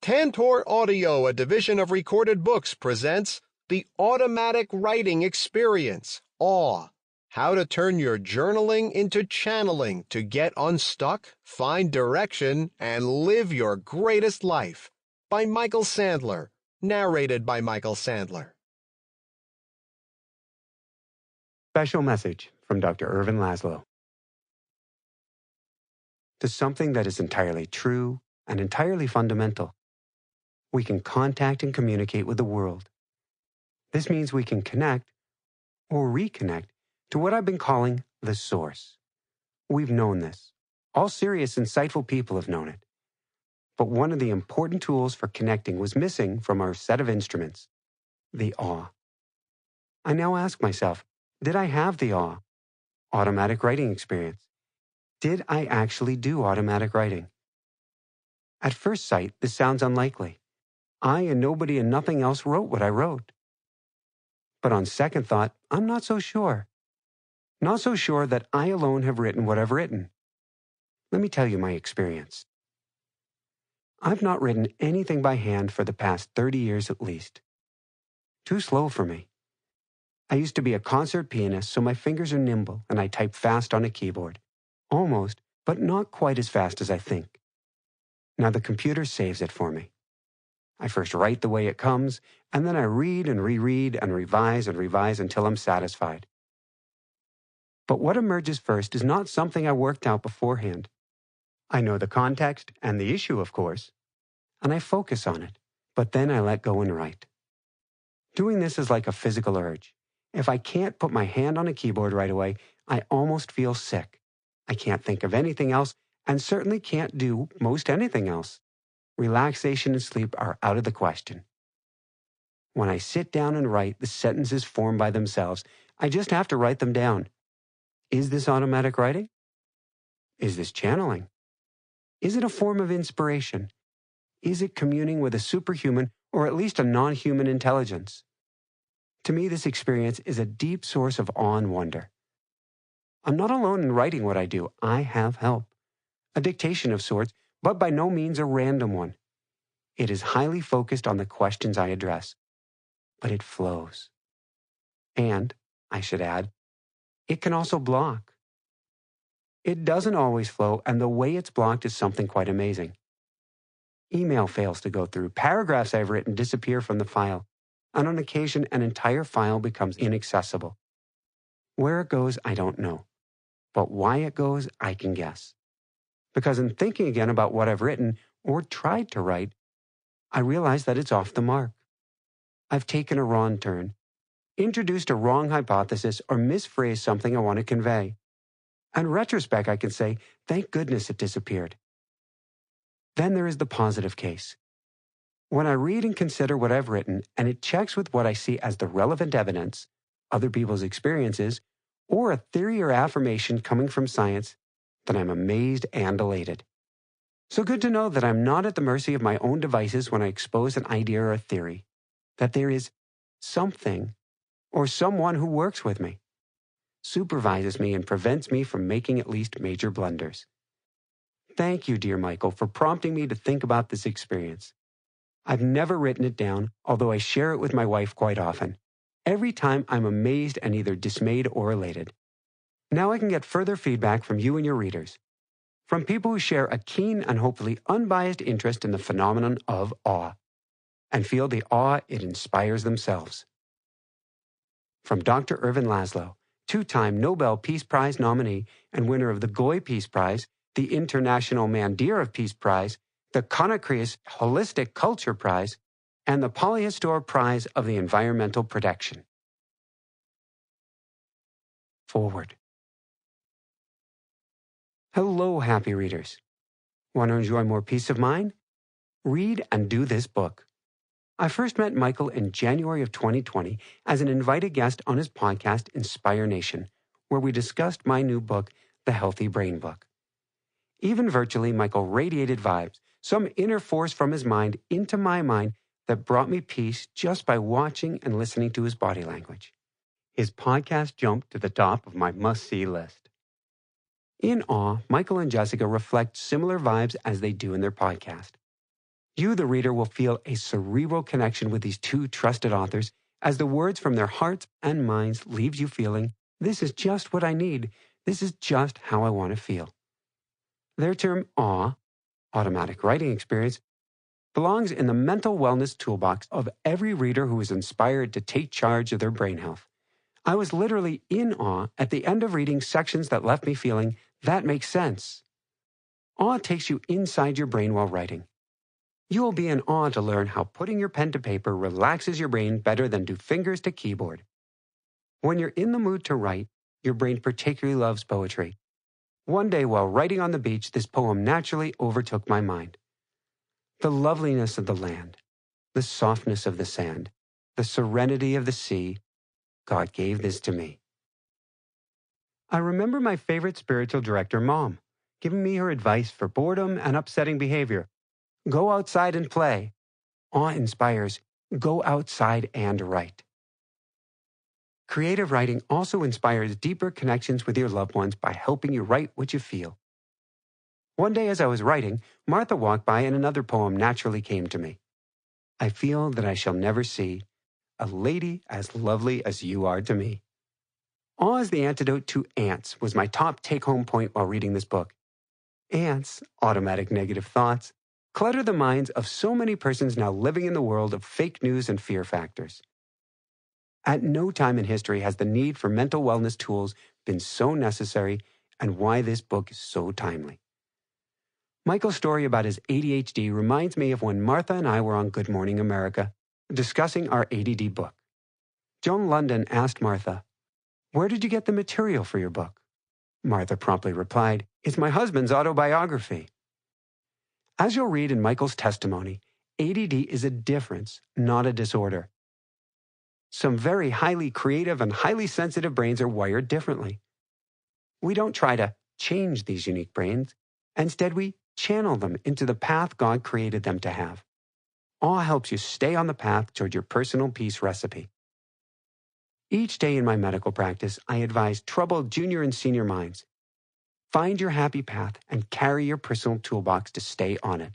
Tantor Audio, a division of Recorded Books, presents the Automatic Writing Experience, AWE. How to turn your journaling into channeling to get unstuck, find direction, and live your greatest life. By Michael Sandler. Narrated by Michael Sandler. Special message from Dr. Ervin Laszlo. To something that is entirely true and entirely fundamental. We can contact and communicate with the world. This means we can connect or reconnect to what I've been calling the source. We've known this. All serious, insightful people have known it. But one of the important tools for connecting was missing from our set of instruments, the awe. I now ask myself, did I have the awe? Automatic writing experience. Did I actually do automatic writing? At first sight, this sounds unlikely. I and nobody and nothing else wrote what I wrote. But on second thought, I'm not so sure. Not so sure that I alone have written what I've written. Let me tell you my experience. I've not written anything by hand for the past 30 years at least. Too slow for me. I used to be a concert pianist, so my fingers are nimble and I type fast on a keyboard. Almost, but not quite as fast as I think. Now the computer saves it for me. I first write the way it comes, and then I read and reread and revise until I'm satisfied. But what emerges first is not something I worked out beforehand. I know the context and the issue, of course, and I focus on it, but then I let go and write. Doing this is like a physical urge. If I can't put my hand on a keyboard right away, I almost feel sick. I can't think of anything else, and certainly can't do most anything else. Relaxation and sleep are out of the question. When I sit down and write, the sentences form by themselves. I just have to write them down. Is this automatic writing? Is this channeling? Is it a form of inspiration? Is it communing with a superhuman or at least a non-human intelligence? To me, this experience is a deep source of awe and wonder. I'm not alone in writing what I do. I have help. A dictation of sorts, but by no means a random one. It is highly focused on the questions I address, but it flows. And, I should add, it can also block. It doesn't always flow, and the way it's blocked is something quite amazing. Email fails to go through. Paragraphs I've written disappear from the file, and on occasion an entire file becomes inaccessible. Where it goes, I don't know. But why it goes, I can guess. Because in thinking again about what I've written, or tried to write, I realize that it's off the mark. I've taken a wrong turn, introduced a wrong hypothesis, or misphrased something I want to convey. In retrospect, I can say, thank goodness it disappeared. Then there is the positive case. When I read and consider what I've written, and it checks with what I see as the relevant evidence, other people's experiences, or a theory or affirmation coming from science, then I'm amazed and elated. So good to know that I'm not at the mercy of my own devices when I expose an idea or a theory, that there is something or someone who works with me, supervises me, and prevents me from making at least major blunders. Thank you, dear Michael, for prompting me to think about this experience. I've never written it down, although I share it with my wife quite often. Every time I'm amazed and either dismayed or elated. Now I can get further feedback from you and your readers, from people who share a keen and hopefully unbiased interest in the phenomenon of awe, and feel the awe it inspires themselves. From Dr. Ervin Laszlo, two-time Nobel Peace Prize nominee and winner of the Goy Peace Prize, the International Mandir Peace Prize, the Conakry's Holistic Culture Prize, and the Polyhistor Prize of the Environmental Protection. Forward. Hello, happy readers. Want to enjoy more peace of mind? Read and do this book. I first met Michael in January of 2020 as an invited guest on his podcast, Inspire Nation, where we discussed my new book, The Healthy Brain Book. Even virtually, Michael radiated vibes, some inner force from his mind into my mind that brought me peace just by watching and listening to his body language. His podcast jumped to the top of my must-see list. In Awe, Michael and Jessica reflect similar vibes as they do in their podcast. You, the reader, will feel a cerebral connection with these two trusted authors as the words from their hearts and minds leaves you feeling, this is just what I need. This is just how I want to feel. Their term awe, automatic writing experience, belongs in the mental wellness toolbox of every reader who is inspired to take charge of their brain health. I was literally in awe at the end of reading sections that left me feeling, that makes sense. Awe takes you inside your brain while writing. You will be in awe to learn how putting your pen to paper relaxes your brain better than do fingers to keyboard. When you're in the mood to write, your brain particularly loves poetry. One day while writing on the beach, this poem naturally overtook my mind. The loveliness of the land, the softness of the sand, the serenity of the sea, God gave this to me. I remember my favorite spiritual director, Mom, giving me her advice for boredom and upsetting behavior. Go outside and play. Awe inspires. Go outside and write. Creative writing also inspires deeper connections with your loved ones by helping you write what you feel. One day as I was writing, Martha walked by and another poem naturally came to me. I feel that I shall never see a lady as lovely as you are to me. Awe is the antidote to ants was my top take-home point while reading this book. Ants, automatic negative thoughts, clutter the minds of so many persons now living in the world of fake news and fear factors. At no time in history has the need for mental wellness tools been so necessary and why this book is so timely. Michael's story about his ADHD reminds me of when Martha and I were on Good Morning America discussing our ADD book. Joan London asked Martha, "Where did you get the material for your book?" Martha promptly replied, "It's my husband's autobiography." As you'll read in Michael's testimony, ADD is a difference, not a disorder. Some very highly creative and highly sensitive brains are wired differently. We don't try to change these unique brains. Instead, we channel them into the path God created them to have. Awe helps you stay on the path toward your personal peace recipe. Each day in my medical practice, I advise troubled junior and senior minds. Find your happy path and carry your personal toolbox to stay on it.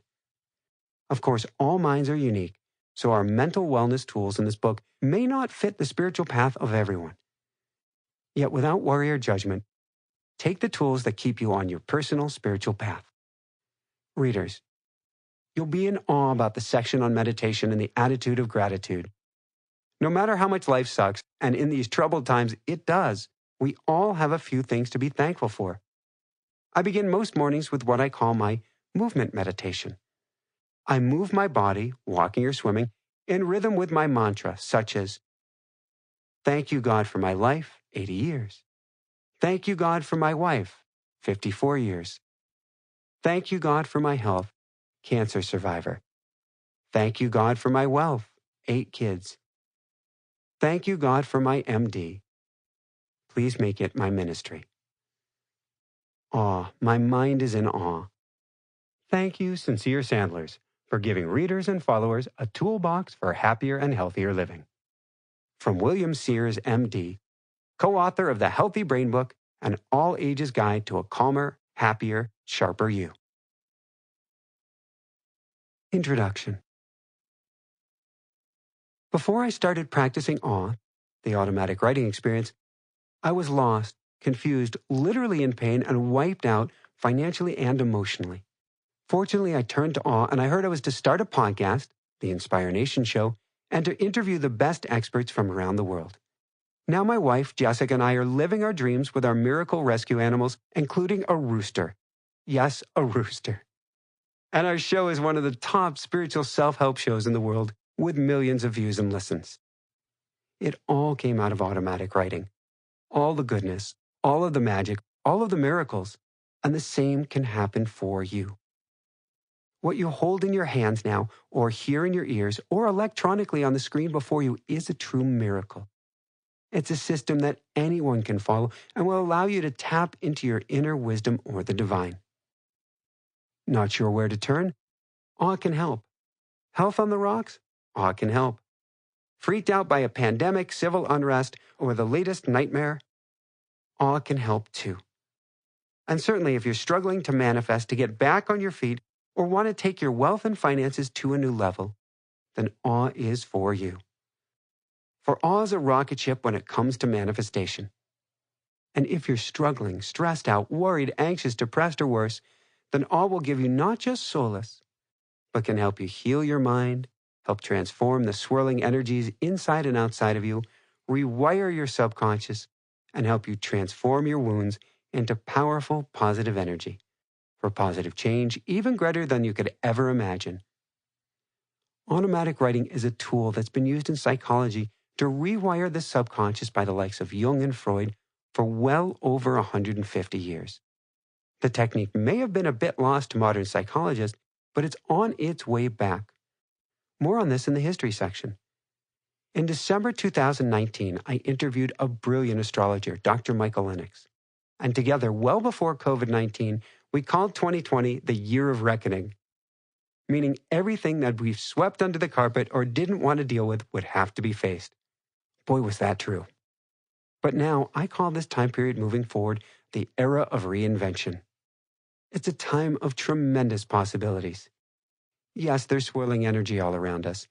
Of course, all minds are unique, so our mental wellness tools in this book may not fit the spiritual path of everyone. Yet without worry or judgment, take the tools that keep you on your personal spiritual path. Readers, you'll be in awe about the section on meditation and the attitude of gratitude. No matter how much life sucks, and in these troubled times it does, we all have a few things to be thankful for. I begin most mornings with what I call my movement meditation. I move my body, walking or swimming, in rhythm with my mantra, such as, thank you, God, for my life, 80 years. Thank you, God, for my wife, 54 years. Thank you, God, for my health, cancer survivor. Thank you, God, for my wealth, 8 kids. Thank you, God, for my MD. Please make it my ministry. Awe, my mind is in awe. Thank you, sincere Sandlers, for giving readers and followers a toolbox for happier and healthier living. From William Sears, MD, co-author of the Healthy Brain Book, an all-ages guide to a calmer, happier, sharper you. Introduction. Before I started practicing awe, the automatic writing experience, I was lost, confused, literally in pain, and wiped out financially and emotionally. Fortunately, I turned to awe and I heard I was to start a podcast, the Inspire Nation Show, and to interview the best experts from around the world. Now my wife, Jessica, and I are living our dreams with our miracle rescue animals, including a rooster. Yes, a rooster. And our show is one of the top spiritual self-help shows in the world, with millions of views and listens. It all came out of automatic writing. All the goodness, all of the magic, all of the miracles, and the same can happen for you. What you hold in your hands now, or hear in your ears, or electronically on the screen before you is a true miracle. It's a system that anyone can follow and will allow you to tap into your inner wisdom or the divine. Not sure where to turn? Awe can help. Health on the rocks? Awe can help. Freaked out by a pandemic, civil unrest, or the latest nightmare? Awe can help too. And certainly if you're struggling to manifest to get back on your feet, or want to take your wealth and finances to a new level, then awe is for you. For awe is a rocket ship when it comes to manifestation. And if you're struggling, stressed out, worried, anxious, depressed, or worse, then awe will give you not just solace, but can help you heal your mind, help transform the swirling energies inside and outside of you, rewire your subconscious, and help you transform your wounds into powerful, positive energy for positive change, even greater than you could ever imagine. Automatic writing is a tool that's been used in psychology to rewire the subconscious by the likes of Jung and Freud for well over 150 years. The technique may have been a bit lost to modern psychologists, but it's on its way back. More on this in the history section. In December 2019, I interviewed a brilliant astrologer, Dr. Michael Lennox. And together, well before COVID-19, we called 2020 the year of reckoning, meaning everything that we've swept under the carpet or didn't want to deal with would have to be faced. Boy, was that true. But now I call this time period moving forward the era of reinvention. It's a time of tremendous possibilities. Yes, there's swirling energy all around us.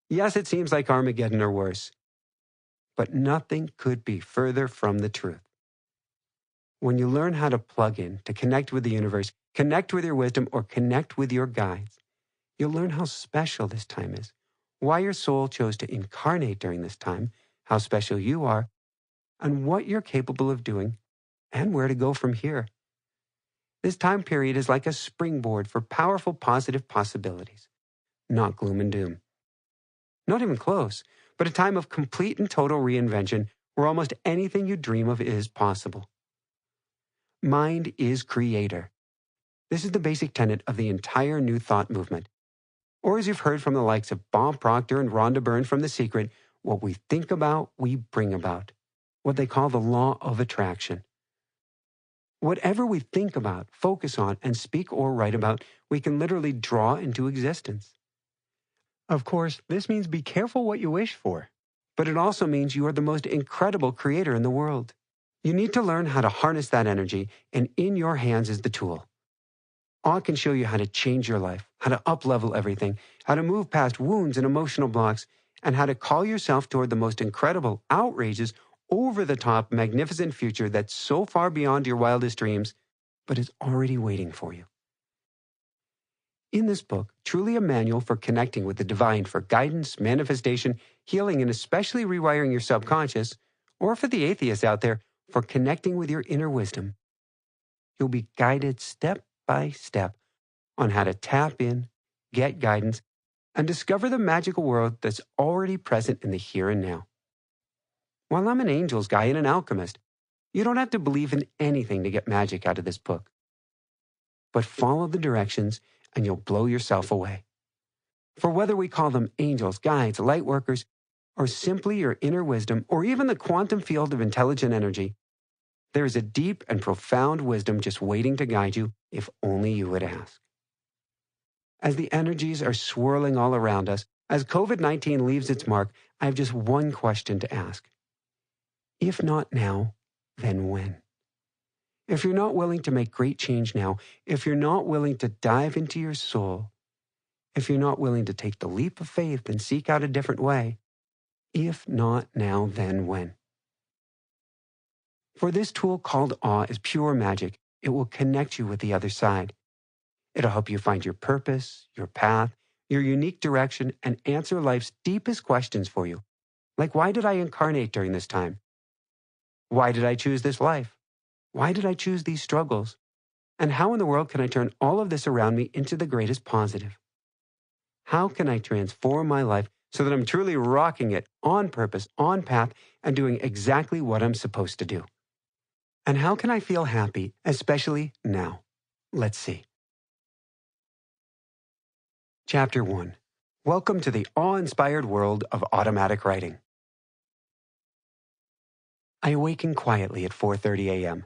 Yes, it seems like Armageddon or worse. But nothing could be further from the truth. When you learn how to plug in, to connect with the universe, connect with your wisdom, or connect with your guides, you'll learn how special this time is, why your soul chose to incarnate during this time, how special you are, and what you're capable of doing, and where to go from here. This time period is like a springboard for powerful positive possibilities, not gloom and doom. Not even close, but a time of complete and total reinvention where almost anything you dream of is possible. Mind is creator. This is the basic tenet of the entire New Thought movement. Or as you've heard from the likes of Bob Proctor and Rhonda Byrne from The Secret, what we think about, we bring about. What they call the law of attraction. Whatever we think about, focus on, and speak or write about, we can literally draw into existence. Of course, this means be careful what you wish for. But it also means you are the most incredible creator in the world. You need to learn how to harness that energy, and in your hands is the tool. Awe can show you how to change your life, how to up-level everything, how to move past wounds and emotional blocks, and how to call yourself toward the most incredible, outrageous, over-the-top, magnificent future that's so far beyond your wildest dreams, but is already waiting for you. In this book, truly a manual for connecting with the divine for guidance, manifestation, healing, and especially rewiring your subconscious, or for the atheists out there, for connecting with your inner wisdom, you'll be guided step by step on how to tap in, get guidance, and discover the magical world that's already present in the here and now. While I'm an angels guy and an alchemist, you don't have to believe in anything to get magic out of this book. But follow the directions and you'll blow yourself away. For whether we call them angels, guides, light workers, or simply your inner wisdom, or even the quantum field of intelligent energy, there is a deep and profound wisdom just waiting to guide you if only you would ask. As the energies are swirling all around us, as COVID-19 leaves its mark, I have just one question to ask. If not now, then when? If you're not willing to make great change now, if you're not willing to dive into your soul, if you're not willing to take the leap of faith and seek out a different way, if not now, then when? For this tool called awe is pure magic. It will connect you with the other side. It'll help you find your purpose, your path, your unique direction, and answer life's deepest questions for you. Like, why did I incarnate during this time? Why did I choose this life? Why did I choose these struggles? And how in the world can I turn all of this around me into the greatest positive? How can I transform my life so that I'm truly rocking it on purpose, on path, and doing exactly what I'm supposed to do? And how can I feel happy, especially now? Let's see. Chapter 1. Welcome to the awe-inspired world of automatic writing. I awaken quietly at 4:30 a.m.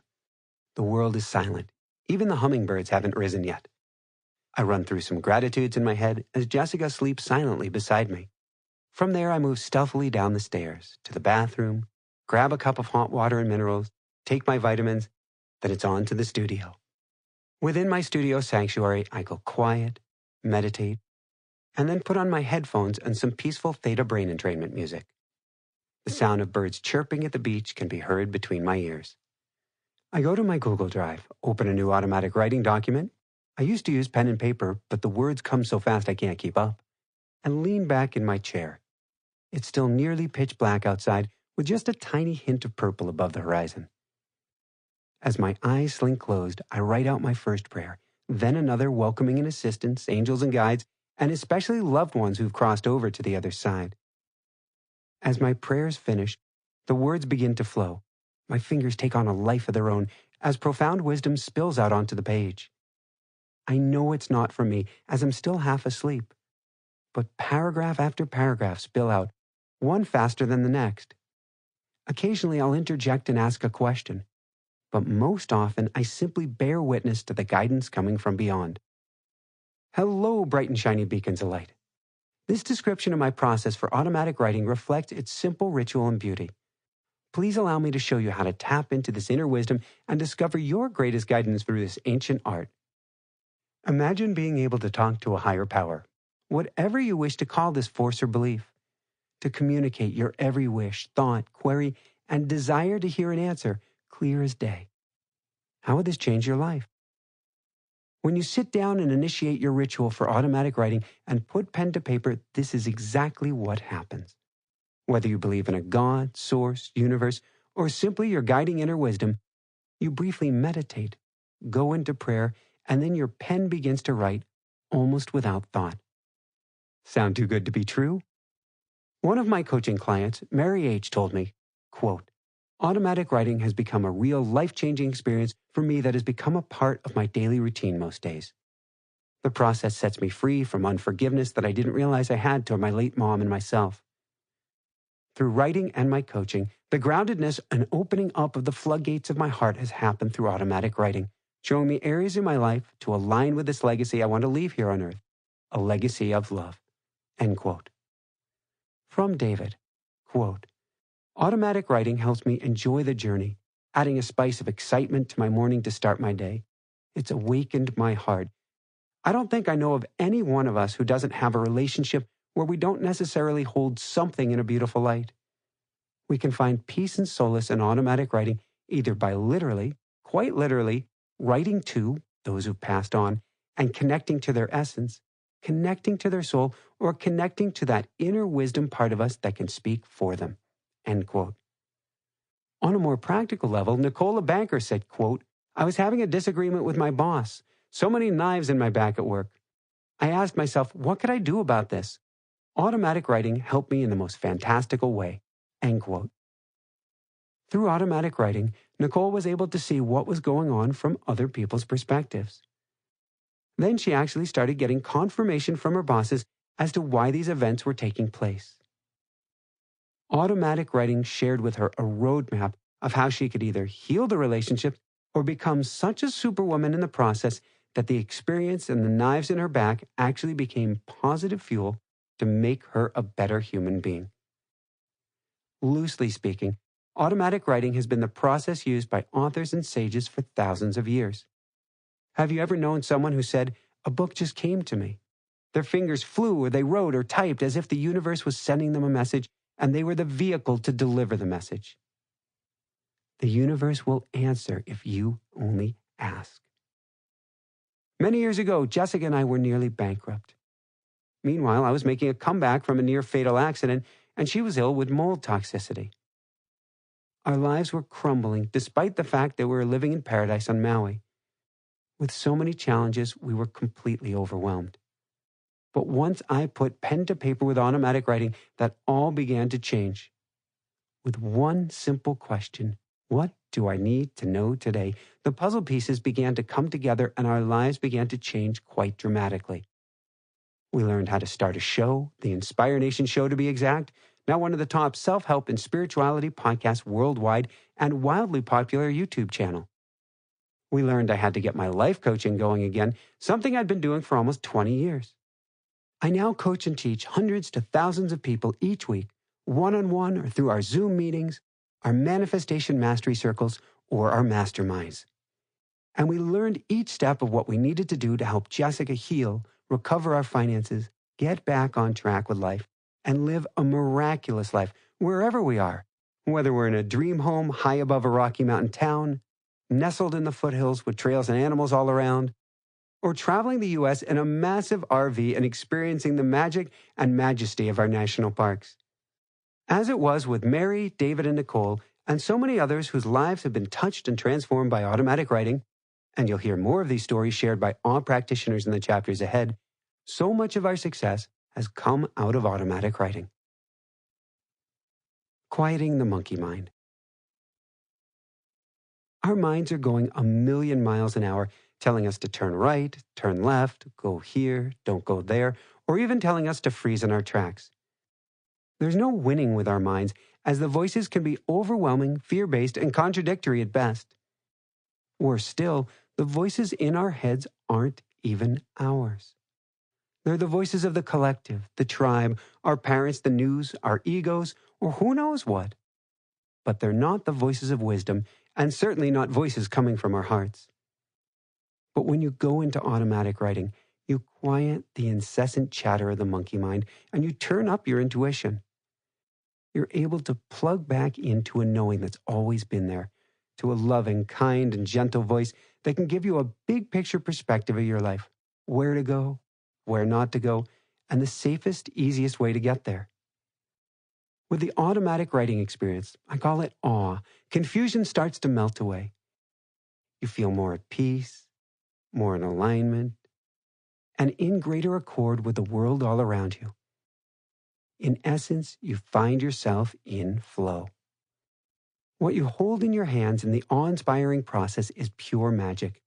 The world is silent. Even the hummingbirds haven't risen yet. I run through some gratitudes in my head as Jessica sleeps silently beside me. From there, I move stealthily down the stairs to the bathroom, grab a cup of hot water and minerals, take my vitamins, then it's on to the studio. Within my studio sanctuary, I go quiet, meditate, and then put on my headphones and some peaceful theta brain entrainment music. The sound of birds chirping at the beach can be heard between my ears. I go to my Google Drive, open a new automatic writing document. I used to use pen and paper, but the words come so fast I can't keep up. And lean back in my chair. It's still nearly pitch black outside, with just a tiny hint of purple above the horizon. As my eyes slink closed, I write out my first prayer, then another welcoming in assistants, angels and guides, and especially loved ones who've crossed over to the other side. As my prayers finish, the words begin to flow. My fingers take on a life of their own as profound wisdom spills out onto the page. I know it's not for me, as I'm still half asleep. But paragraph after paragraph spill out, one faster than the next. Occasionally I'll interject and ask a question, but most often I simply bear witness to the guidance coming from beyond. Hello, bright and shiny beacons of light. This description of my process for automatic writing reflects its simple ritual and beauty. Please allow me to show you how to tap into this inner wisdom and discover your greatest guidance through this ancient art. Imagine being able to talk to a higher power, whatever you wish to call this force or belief, to communicate your every wish, thought, query, and desire to hear an answer clear as day. How would this change your life? When you sit down and initiate your ritual for automatic writing and put pen to paper, this is exactly what happens. Whether you believe in a God, source, universe, or simply your guiding inner wisdom, you briefly meditate, go into prayer, and then your pen begins to write almost without thought. Sound too good to be true? One of my coaching clients, Mary H., told me, quote, automatic writing has become a real life-changing experience for me that has become a part of my daily routine most days. The process sets me free from unforgiveness that I didn't realize I had toward my late mom and myself. Through writing and my coaching, the groundedness and opening up of the floodgates of my heart has happened through automatic writing, showing me areas in my life to align with this legacy I want to leave here on earth, a legacy of love. End quote. From David, quote, automatic writing helps me enjoy the journey, adding a spice of excitement to my morning to start my day. It's awakened my heart. I don't think I know of any one of us who doesn't have a relationship where we don't necessarily hold something in a beautiful light. We can find peace and solace in automatic writing either by literally, quite literally, writing to those who've passed on and connecting to their essence, connecting to their soul, or connecting to that inner wisdom part of us that can speak for them. End quote. On a more practical level, Nicole, a banker, said, quote, I was having a disagreement with my boss. So many knives in my back at work. I asked myself, what could I do about this? Automatic writing helped me in the most fantastical way. End quote. Through automatic writing, Nicole was able to see what was going on from other people's perspectives. Then she actually started getting confirmation from her bosses as to why these events were taking place. Automatic writing shared with her a roadmap of how she could either heal the relationship or become such a superwoman in the process that the experience and the knives in her back actually became positive fuel to make her a better human being. Loosely speaking, automatic writing has been the process used by authors and sages for thousands of years. Have you ever known someone who said, a book just came to me? Their fingers flew or they wrote or typed as if the universe was sending them a message and they were the vehicle to deliver the message. The universe will answer if you only ask. Many years ago, Jessica and I were nearly bankrupt. Meanwhile, I was making a comeback from a near-fatal accident, and she was ill with mold toxicity. Our lives were crumbling, despite the fact that we were living in paradise on Maui. With so many challenges, we were completely overwhelmed. But once I put pen to paper with automatic writing, that all began to change. With one simple question, what do I need to know today? The puzzle pieces began to come together and our lives began to change quite dramatically. We learned how to start a show, the Inspire Nation show to be exact, now one of the top self-help and spirituality podcasts worldwide and wildly popular YouTube channel. We learned I had to get my life coaching going again, something I'd been doing for almost 20 years. I now coach and teach hundreds to thousands of people each week, one-on-one or through our Zoom meetings, our manifestation mastery circles, or our masterminds. And we learned each step of what we needed to do to help Jessica heal, recover our finances, get back on track with life, and live a miraculous life wherever we are, whether we're in a dream home high above a Rocky Mountain town, nestled in the foothills with trails and animals all around, or traveling the U.S. in a massive RV and experiencing the magic and majesty of our national parks. As it was with Mary, David, and Nicole, and so many others whose lives have been touched and transformed by automatic writing, and you'll hear more of these stories shared by all practitioners in the chapters ahead, so much of our success has come out of automatic writing. Quieting the monkey mind. Our minds are going 1,000,000 miles an hour, telling us to turn right, turn left, go here, don't go there, or even telling us to freeze in our tracks. There's no winning with our minds, as the voices can be overwhelming, fear-based, and contradictory at best. Worse still, the voices in our heads aren't even ours. They're the voices of the collective, the tribe, our parents, the news, our egos, or who knows what. But they're not the voices of wisdom, and certainly not voices coming from our hearts. But when you go into automatic writing, you quiet the incessant chatter of the monkey mind, and you turn up your intuition. You're able to plug back into a knowing that's always been there, to a loving, kind, and gentle voice that can give you a big picture perspective of your life, where to go, where not to go, and the safest, easiest way to get there. With the automatic writing experience, I call it awe, confusion starts to melt away. You feel more at peace, more in alignment, and in greater accord with the world all around you. In essence, you find yourself in flow. What you hold in your hands in the awe-inspiring process is pure magic.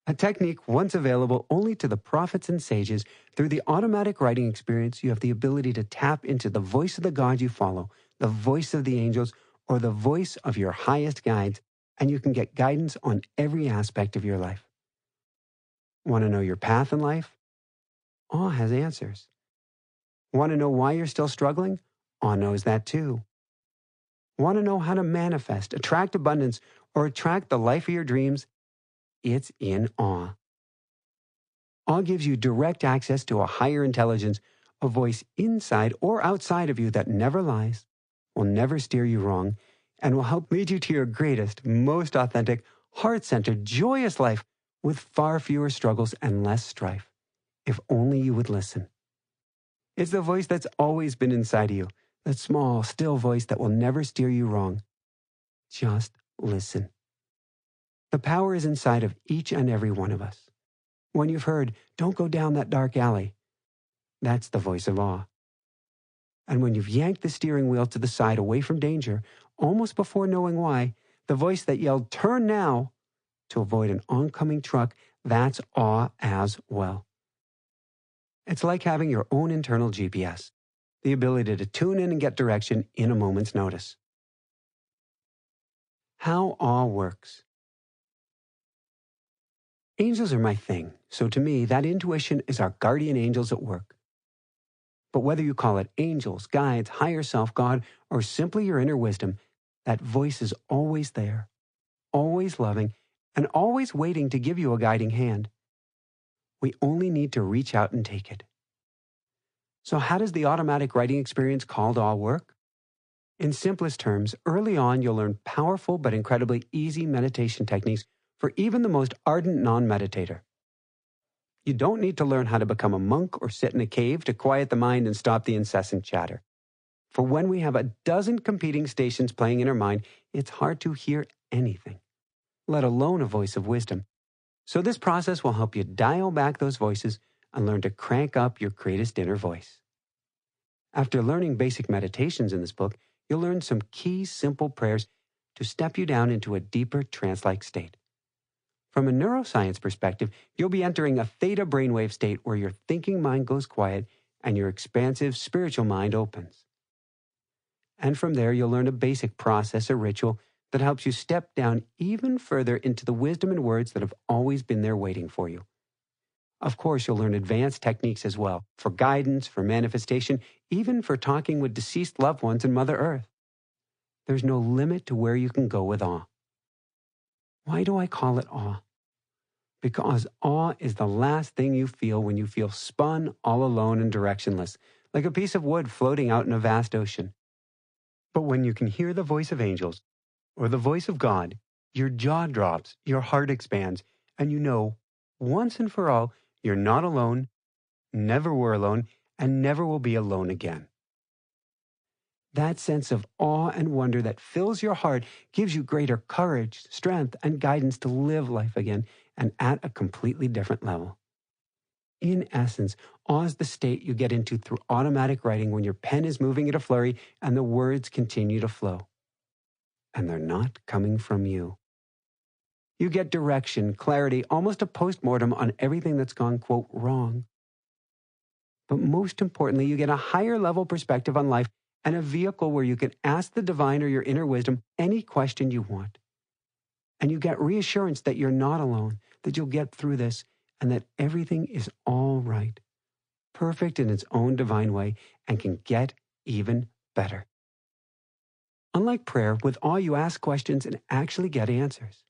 A technique once available only to the prophets and sages, through the automatic writing experience, you have the ability to tap into the voice of the God you follow, the voice of the angels, or the voice of your highest guides, and you can get guidance on every aspect of your life. Want to know your path in life? Awe has answers. Want to know why you're still struggling? Awe knows that too. Want to know how to manifest, attract abundance, or attract the life of your dreams? It's in awe. Awe gives you direct access to a higher intelligence, a voice inside or outside of you that never lies, will never steer you wrong, and will help lead you to your greatest, most authentic, heart-centered, joyous life with far fewer struggles and less strife, if only you would listen. It's the voice that's always been inside of you, that small, still voice that will never steer you wrong. Just listen. The power is inside of each and every one of us. When you've heard, "Don't go down that dark alley," that's the voice of awe. And when you've yanked the steering wheel to the side away from danger, almost before knowing why, the voice that yelled, "Turn now," to avoid an oncoming truck, that's awe as well. It's like having your own internal GPS, the ability to tune in and get direction in a moment's notice. How awe works. Angels are my thing, so to me, that intuition is our guardian angels at work. But whether you call it angels, guides, higher self, God, or simply your inner wisdom, that voice is always there, always loving, and always waiting to give you a guiding hand. We only need to reach out and take it. So how does the automatic writing experience called awe work? In simplest terms, early on you'll learn powerful but incredibly easy meditation techniques for even the most ardent non-meditator. You don't need to learn how to become a monk or sit in a cave to quiet the mind and stop the incessant chatter. For when we have a dozen competing stations playing in our mind, it's hard to hear anything, let alone a voice of wisdom. So this process will help you dial back those voices and learn to crank up your greatest inner voice. After learning basic meditations in this book, you'll learn some key simple prayers to step you down into a deeper trance-like state. From a neuroscience perspective, you'll be entering a theta brainwave state where your thinking mind goes quiet and your expansive spiritual mind opens. And from there, you'll learn a basic process or ritual that helps you step down even further into the wisdom and words that have always been there waiting for you. Of course, you'll learn advanced techniques as well, for guidance, for manifestation, even for talking with deceased loved ones and Mother Earth. There's no limit to where you can go with awe. Why do I call it awe? Because awe is the last thing you feel when you feel spun all alone and directionless, like a piece of wood floating out in a vast ocean. But when you can hear the voice of angels or the voice of God, your jaw drops, your heart expands, and you know, once and for all, you're not alone, never were alone, and never will be alone again. That sense of awe and wonder that fills your heart gives you greater courage, strength, and guidance to live life again and at a completely different level. In essence, awe is the state you get into through automatic writing when your pen is moving at a flurry and the words continue to flow. And they're not coming from you. You get direction, clarity, almost a postmortem on everything that's gone, quote, wrong. But most importantly, you get a higher level perspective on life and a vehicle where you can ask the divine or your inner wisdom any question you want. And you get reassurance that you're not alone, that you'll get through this, and that everything is all right, perfect in its own divine way, and can get even better. Unlike prayer, with awe you ask questions and actually get answers.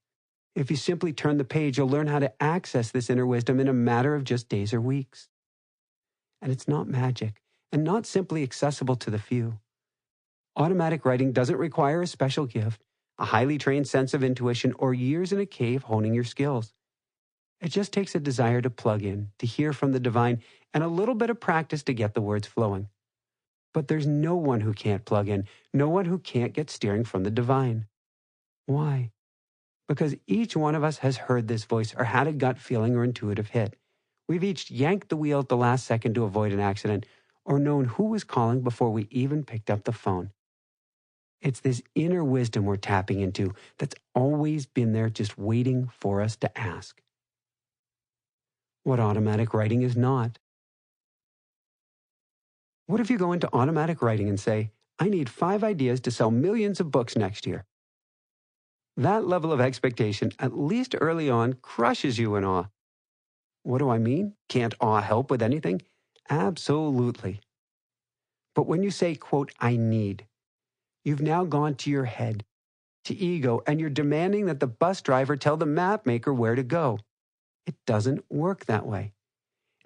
If you simply turn the page, you'll learn how to access this inner wisdom in a matter of just days or weeks. And it's not magic, and not simply accessible to the few. Automatic writing doesn't require a special gift, a highly trained sense of intuition, or years in a cave honing your skills. It just takes a desire to plug in, to hear from the divine, and a little bit of practice to get the words flowing. But there's no one who can't plug in, no one who can't get steering from the divine. Why? Because each one of us has heard this voice or had a gut feeling or intuitive hit. We've each yanked the wheel at the last second to avoid an accident, or known who was calling before we even picked up the phone. It's this inner wisdom we're tapping into that's always been there just waiting for us to ask. What automatic writing is not. What if you go into automatic writing and say, I need 5 ideas to sell millions of books next year? That level of expectation, at least early on, crushes you in awe. What do I mean? Can't awe help with anything? Absolutely. But when you say, quote, I need, you've now gone to your head, to ego, and you're demanding that the bus driver tell the map maker where to go. It doesn't work that way.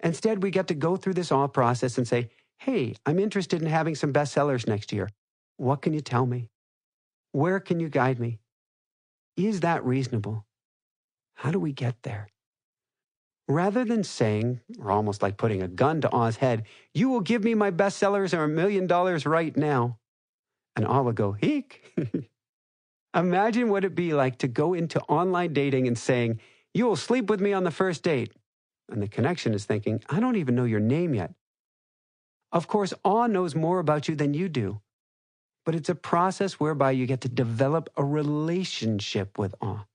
Instead, we get to go through this awe process and say, hey, I'm interested in having some bestsellers next year. What can you tell me? Where can you guide me? Is that reasonable? How do we get there? Rather than saying, or almost like putting a gun to Awe's head, you will give me my bestsellers or $1 million right now. And Awe will go, eek. Imagine what it'd be like to go into online dating and saying, you will sleep with me on the first date. And the connection is thinking, I don't even know your name yet. Of course, Awe knows more about you than you do. But it's a process whereby you get to develop a relationship with Awe.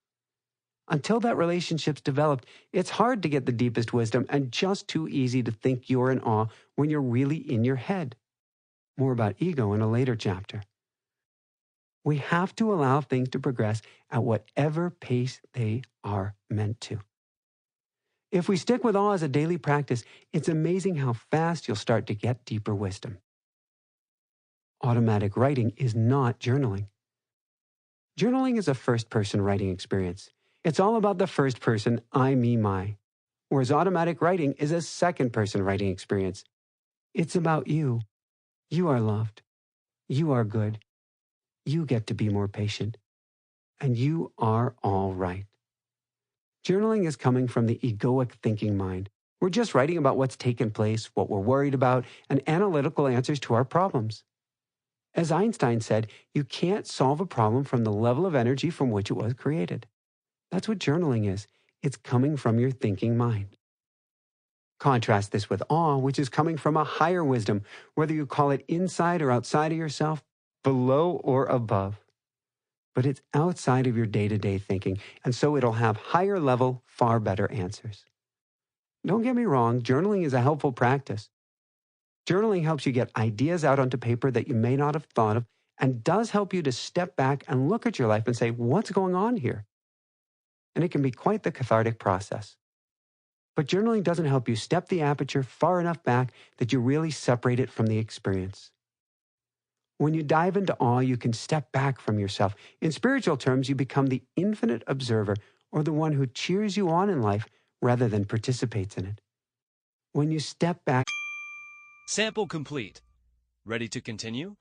Until that relationship's developed, it's hard to get the deepest wisdom and just too easy to think you're in awe when you're really in your head. More about ego in a later chapter. We have to allow things to progress at whatever pace they are meant to. If we stick with awe as a daily practice, it's amazing how fast you'll start to get deeper wisdom. Automatic writing is not journaling. Journaling is a first-person writing experience. It's all about the first person, I, me, my. Whereas automatic writing is a second-person writing experience. It's about you. You are loved. You are good. You get to be more patient. And you are all right. Journaling is coming from the egoic thinking mind. We're just writing about what's taken place, what we're worried about, and analytical answers to our problems. As Einstein said, you can't solve a problem from the level of energy from which it was created. That's what journaling is. It's coming from your thinking mind. Contrast this with awe, which is coming from a higher wisdom, whether you call it inside or outside of yourself, below or above. But it's outside of your day-to-day thinking, and so it'll have higher level, far better answers. Don't get me wrong, journaling is a helpful practice. Journaling helps you get ideas out onto paper that you may not have thought of, and does help you to step back and look at your life and say, what's going on here? And it can be quite the cathartic process. But journaling doesn't help you step the aperture far enough back that you really separate it from the experience. When you dive into awe, you can step back from yourself. In spiritual terms, you become the infinite observer, or the one who cheers you on in life rather than participates in it. When you step back... Sample complete. Ready to continue?